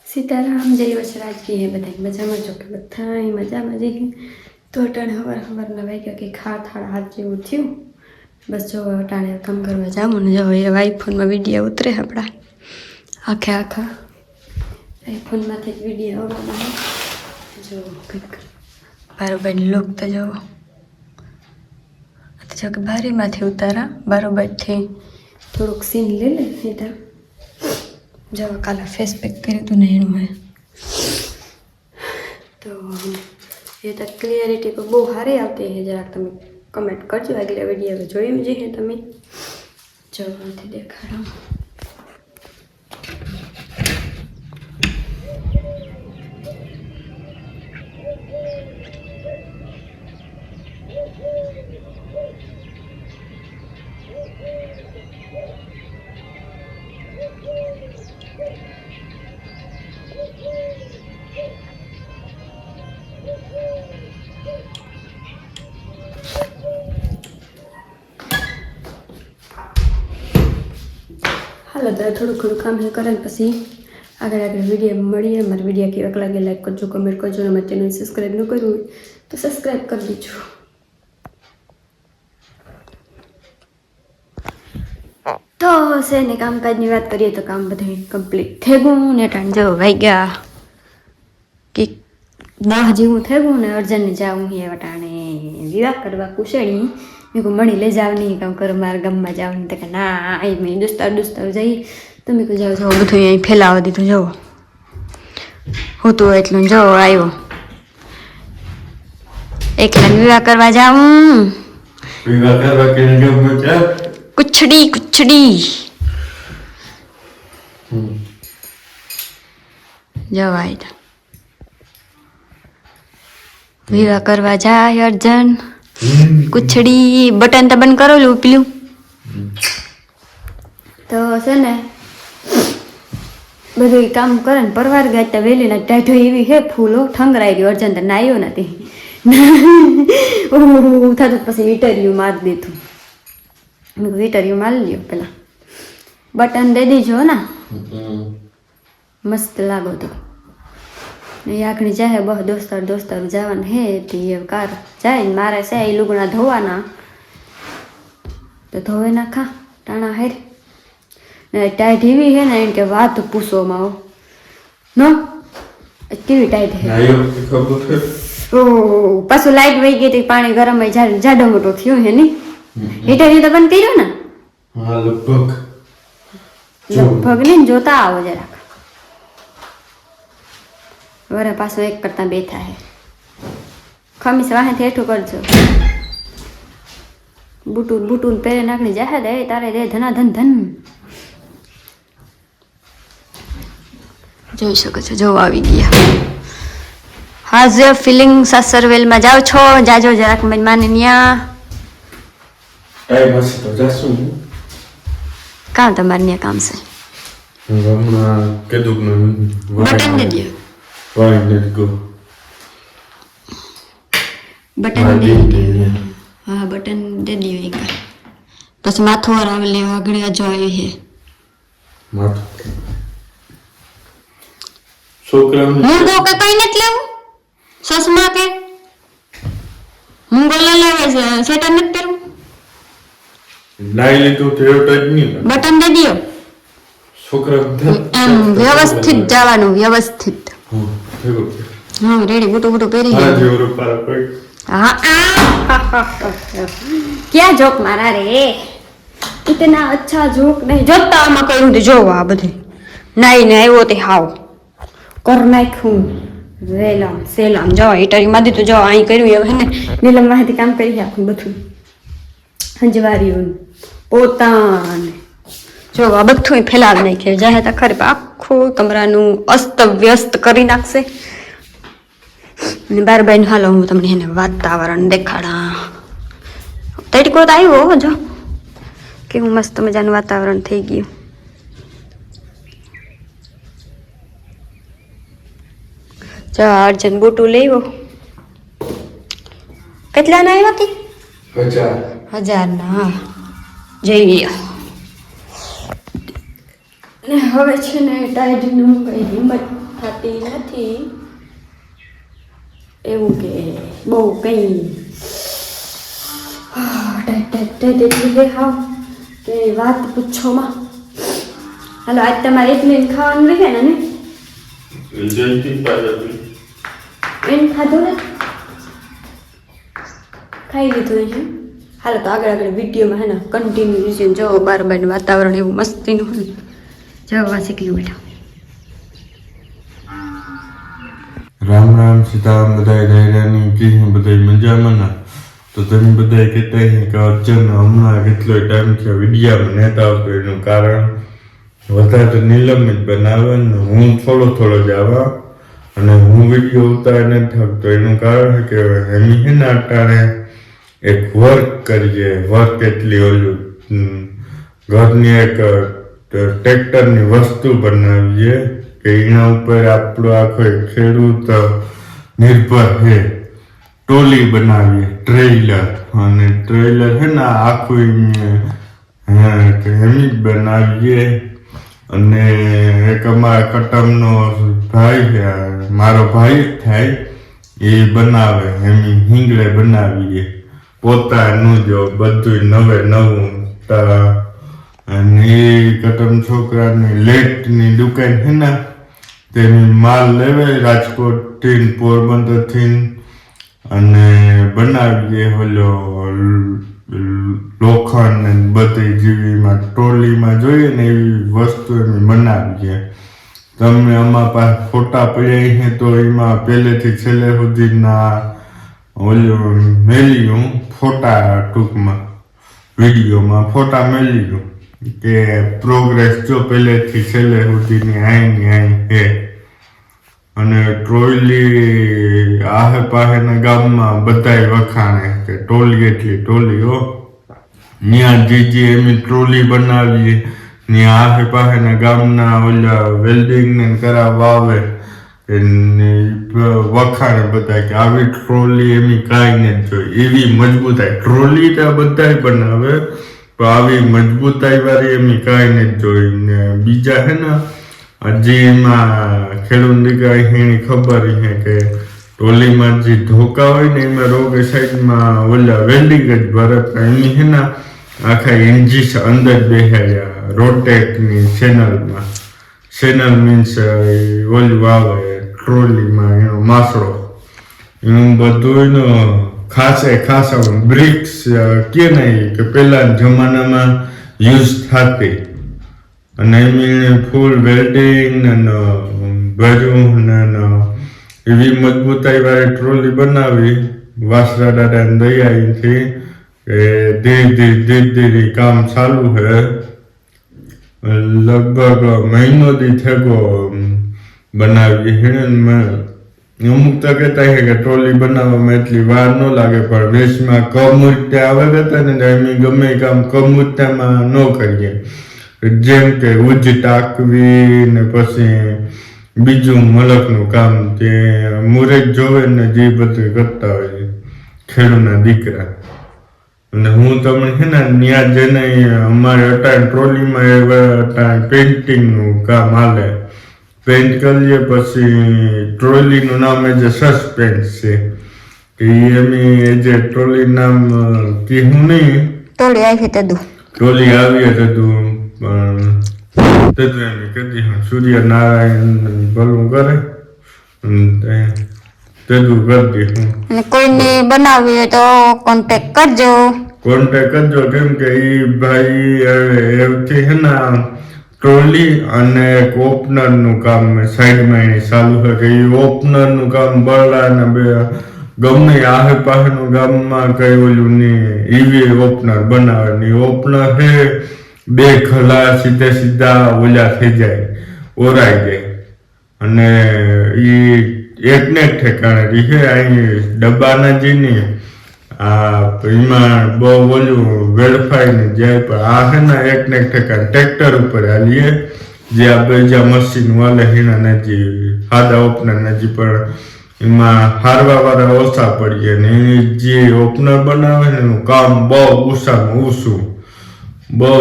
सीताराम जय वचराज की है बधाई मजा में जो के बधाई मजा में जी तो अटाणे हवर ना वाग्या कि खा थाड़ा हाथ जेवुं थयुं बस जो अटाणे काम करवा जाऊँ ने जो आईफोन में विडियो उतरे अपना आखे आखा आईफोन में विडियो आववाना जो कंईक बराबर लोग तो जो कि बारी माथी उतारा बराबर थी थोड़ुंक सीन ले लीधा जो काले फेस पैक कर्युं तुं ने एनुं तो ये तो क्लियरिटी तो बहुत सारी आती है जरा तमे कमेंट करजो अगले विडियो जोयुं जे है तमे जो आथी देखाडो हालो तो थोड़ा थोड़ा काम है करें पी आगे आगे वीडियो मळीए मारा वीडियो केवाक लागे लाइक करजो कमेंट करजो ने मारे चैनल सब्सक्राइब न कर्युं तो सब्सक्राइब कर दीजो। तो से ने कामकाजनी वात करीए तो काम बधुं कम्प्लीट थई गयुं ने टाइम जो वाग्या कि 10 जेवुं थई गयुं ने अर्जन ने जाऊँ है वटाणे विवाह करवा कुशेणी मैं को मणी ले जाओ नहीं काम कर मार गाम में जाओ तो ना आई मैं दोस्तार दोस्तार जाई तो मैं को जाओ जाओ बधुं अहीं फैलावा दीधुं जो हूँ तो एटलुं जो आव्यो एकला विवाह करवा जाऊँ विवाह करवा केने गमो छे कुछड़ी कुछड़ी जो आई विवाह करवा जाए अर्जन कुछड़ी बटन तो बंद करो लो पीलू तो से ने બધું કામ કરે ને પરવાર ગયા ત્યાં વેલી ના ટાઢો એવી હે ફૂલો ઠંગરાઈ ગયો અર્જન તો નાયો નથી થતું પછી વીટરિયું મારી દીધું મેં વીટરિયું મારી લ્યો પેલા બટન દે દીજો ના મસ્ત લાગો તો આખણી જાય બહ દોસ્તાર દોસ્તાર જવાના હે તી કાર જાય ને મારે છે એ લુગણા ધોવાના તો ધોવે નાખા ટાણા હેર ને ટાઈટ એવી હે ને એમ કે વાત પૂછો માવો નો કેવી ટાઈટ હે ઓ પાછું લાઈટ વહી ગઈ તો પાણી ગરમ જાડો મોટો થયો હે ની હીટર તો બંધ કર્યો ને હા લગભગ લગભગ ને જોતા આવો જરાક वरा पासो एक करता बेठा है खमीस वाहे थे हेठू करजो बूटून बूटून पेरे नाखनी जाहे दे तारे दे धना धन धन જોઈ શકો છો જો આવી ગયા હાઉ યુ ફીલિંગ સાસરવેલ માં જાવ છો જાજો જરાક મહેમાન ન્યા ટાઈમ હશે તો જાશું કાં તમાર ન્યા કામ છે હમણાં કીધું બટન દે દે Why let go? बटन दे दियो हाँ बटन दे दियो एक बस माथो और आवेले आगळे जो आयो है माथो છોકરાઓને मुंगो के कई नत लेव ससमा के मुंगो ले लेवे सेटर नत पेरू લાઈ લીધું તો એવું જ નહીં बटन दे दियो છોકરા व्यवस्थित જવાનું व्यवस्थित हाँ रेडी बूटो बूटो पेरी हाँ जी और ऊपर कोई हाँ क्या जोक मारा रे इतना अच्छा जोक नहीं जोता में करूँ तो जो आ बधे नहीं नहीं वो ते हाउ कर नाखूं वेलाम सेलाम जो हीटर में दी तो जो आई कर्યું है ने नीलम माहिती काम કરી આખું બધું હંજવારીઓ પોતાને જો આ બધું ફેલાવી નાખે જાહે તો ખરે આખું કમરાનું અસ્ત વ્યસ્ત કરી નાખશે બાર બાર હાલો હું તમને એને વાતાવરણ દેખાડા તડકો તો આવ્યો જો કેવું મસ્ત મજાનું વાતાવરણ થઈ ગયું જો અર્જન બૂટું લેવો કેટલા ના આવ્યા હતી 1000 ના જઈ ને હવે છે ને ટાઈડનું કઈ હિંમત થતી નથી એવું કે બહુ કંઈ એટલી દેખાવ કે વાત પૂછોમાં. હાલો આજ તમારે એટલી ખાવાનું રહે ને એને ખાધું ને ખાઈ લીધું એને. હાલો તો આગળ વિડીયોમાં હે ને કન્ટિન્યુ રીઝન જો બાર વાતાવરણ એવું મસ્તીનું હોય જવા શીખલી બેઠા. રામ રામ સીતારામ બધાય દાયરાની કી બધાય મજામાં ના. તો તમે બધાય કહેતા હે કે અર્જુન હમણાં કેટલો ટાઈમ થયો વિડીયામાં નહોતા આવતો એનું કારણ વધારે નીલમ જ બનાવે ને હું થોડો જ આવા અને હું વિડીયો ઉતાર નથી થતો એનું કારણ છે કે એની છે ને અટાણે એક વર્ક કરીએ. વર્ક એટલી ઓલું ઘરની એક ટ્રેક્ટરની વસ્તુ બનાવીએ કે એના ઉપર આપણો આખો ખેડૂત નિર્ભર છે. ટોલી બનાવીએ ટ્રેલર અને ટ્રેલર છે ને આખું એમ જ બનાવીએ. અને એક અમારા કટમનો ભાઈ છે મારો ભાઈ જ થાય એ બનાવે એમ હિંગળે બનાવીએ પોતાનું જો બધું નવે નવું. અને એ કટમ છોકરાની લેટની દુકાન છે ને તેની માલ લેવે રાજકોટથી પોરબંદરથી અને બનાવીએ ઓલો લોખંડ ને બધી જેવીમાં ટ્રોલીમાં જોઈએ ને એવી વસ્તુ એમ બનાવીએ. તમે આમાં પાસે ફોટા પડ્યા છે તો એમાં પહેલેથી છેલ્લે સુધીના ઓલું મેલ્યું ફોટા ટૂંકમાં વિડીયોમાં ફોટા મેલ્યું કે પ્રોગ્રેસ જો પહેલેથી છેલ્લે સુધીની આઈ છે. અને ટ્રોલી આહે પાહેના ગામમાં બધાય વખાણે કે ટોલી એટલી ટોલીઓ ત્યાં જે એમની ટ્રોલી બનાવીએ ત્યાં આહે પાહેના ગામના ઓલા વેલ્ડિંગ ને કરાવવા આવે વખાણે બધા કે આવી ટ્રોલી એમની કાંઈ નથી જોઈ એવી મજબૂતાઈ. ટ્રોલી તો બધાય બનાવે પણ આવી મજબૂતાઈ વાળી એમની કાંઈ નથી જોઈ. ને બીજા હે ને હજી એમાં ખેડૂત દીકરા એની ખબર છે કે ટોલીમાં જે ધોકા હોય ને એમાં રોગ સાઈડમાં ઓલા વેલ્ડિંગ જ ભરત એની છે ને આખા એન્જીસ અંદર બેહાડ્યા રોટેટની ચેનલમાં. ચેનલ મીન્સ ઓલું આવે ટ્રોલીમાં એનો માસડો એનું બધું એનો ખાસા બ્રિક્સ કે નહીં કે પહેલા જમાનામાં યુઝ થતી અને એમની ફૂલ વેલ્ડિંગ અને ભર્યું ને એવી મજબૂતાઈ વાળી ટ્રોલી બનાવી વાસરા દાદાને દયાથી ધીરે કામ ચાલુ છે. લગભગ મહિનો દી થેગો બનાવી છે. અમુક તો કહેતા છે કે ટ્રોલી બનાવવામાં એટલી વાર ન લાગે પણ વેશમાં કમૂર્ત્યા આવે હતા ને એમ ગમે કામ કમૂર્ત્યામાં ન કરીએ. જેમ કે ઉજ ટાંકવી ને પછી બીજું મલકનું કામ તે મુરત જોવે ને જે બધું કરતા હોય ખેડૂતના દીકરા. અને હું તમને છે ને ત્યાં જઈને અમારે અટાણ ટ્રોલીમાં એવા પેઇન્ટિંગનું કામ હાલે. પેઇન્ટ કરીએ પછી ટ્રોલીનું નામ એ જે સસ્પેન્સ છે કે એમની એ જે ટ્રોલી નામ કહેવું નહીં ટોલી આવી તદું ટ્રોલી આવી હતું પણ કદી સૂર્યનારાયણ ભલું કરે તેદું કરી દઉં. અને કોઈને બનાવવી હોય તો કોન્ટેક્ટ કરજો. કેમ કે એ ભાઈ એવથી હે ને ટ્રોલી અને એક ઓપનરનું કામ સાઈડમાં એની ચાલુ છે કે એ ઓપનરનું કામ બરડા ને બે ગમે આહે પાસેનું ગામમાં કઈ ઓલું નહીં એવી ઓપનર બનાવે ને ઓપનર છે બે ખલા સીધા ઓલા થઈ જાય ઓરાઈ જાય અને એ એકને જ ઠેકાણે રહે. અહીં ડબ્બાના જે નહીં એમાં બહુ ઓલું વેડફાઈને જાય પણ આ છે ને એકને ઠેકાણે ટ્રેક્ટર ઉપર હાલીએ જે આ બીજા મશીન વાલે હીના નજી સાદા ઓપનર નજી પણ એમાં હારવા વાળા ઓછા પડીએ ને જે ઓપનર બનાવે ને એનું કામ બહુ ઓછામાં ઓછું બહુ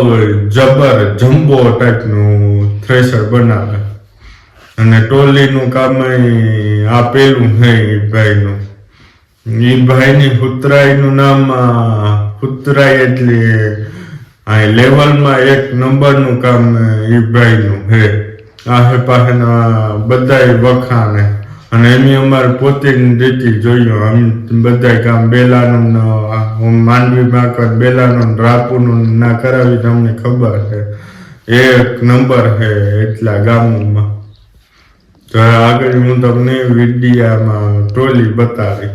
જબર જમ્બો ટાઈપનું થ્રેશર બનાવે. અને ટોલીનું કામ આ પેલું હે એ ભાઈનું. એ ભાઈની હુતરાઈનું નામ હુતરાઈ એટલે આ લેવલમાં 1 નંબરનું કામ એ ભાઈનું હે. આહે પાસેના બધાય વખાણે અને એની અમારે પોતેની રીતે જોયું. આમ બધાય કામ બેલાનું માંડવીમાં કર બેલાનું રાપુનું ના કરાવી તમને ખબર છે. 1 નંબર છે એટલા ગામોમાં. તો આગળ હું તમને વિડીયામાં ટ્રોલી બતાવી.